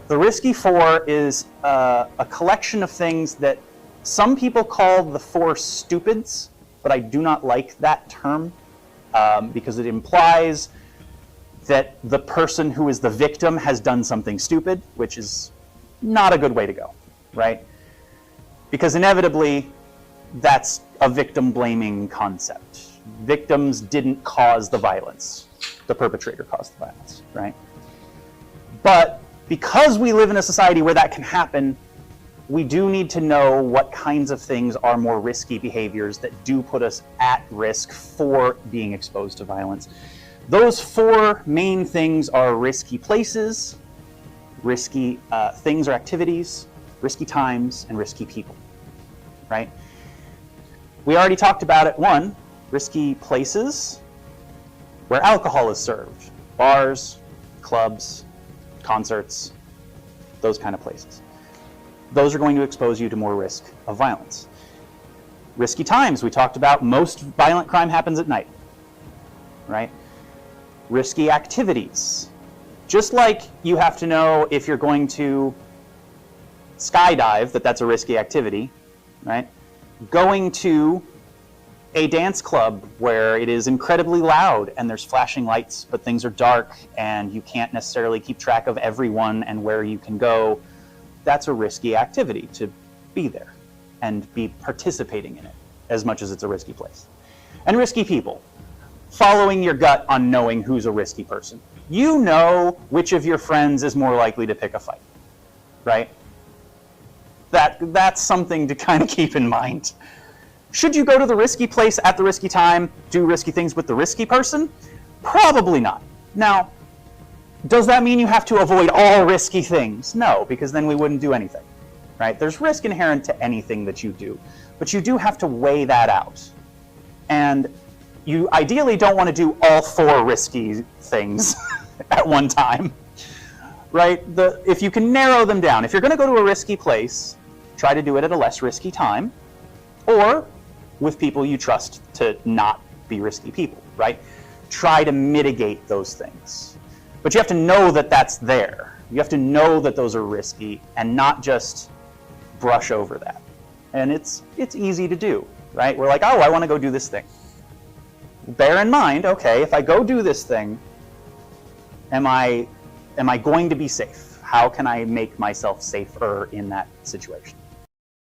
The risky four is a collection of things that some people call the four stupids, but I do not like that term because it implies that the person who is the victim has done something stupid, which is not a good way to go, right? Because inevitably, that's a victim-blaming concept. Victims didn't cause the violence. The perpetrator caused the violence, right? But because we live in a society where that can happen, we do need to know what kinds of things are more risky behaviors that do put us at risk for being exposed to violence. Those four main things are risky places, risky things or activities, risky times, and risky people, right? We already talked about it. One, risky places where alcohol is served. Bars, clubs, concerts, those kind of places. Those are going to expose you to more risk of violence. Risky times, we talked about most violent crime happens at night, right? Risky activities. Just like you have to know if you're going to skydive, that's a risky activity, right? Going to a dance club where it is incredibly loud and there's flashing lights, but things are dark and you can't necessarily keep track of everyone and where you can go, that's a risky activity to be there and be participating in it as much as it's a risky place. And risky people. Following your gut on knowing who's a risky person. You know which of your friends is more likely to pick a fight, right? That's something to kind of keep in mind. Should you go to the risky place at the risky time, do risky things with the risky person? Probably not. Now, does that mean you have to avoid all risky things? No, because then we wouldn't do anything, right? There's risk inherent to anything that you do, but you do have to weigh that out. And you ideally don't want to do all four risky things at one time, right? If you can narrow them down, if you're going to go to a risky place, try to do it at a less risky time, or with people you trust to not be risky people, right? Try to mitigate those things. But you have to know that that's there. You have to know that those are risky and not just brush over that. And it's easy to do, right? We're like, oh, I want to go do this thing. Bear in mind, okay, if I go do this thing, am I going to be safe? How can I make myself safer in that situation?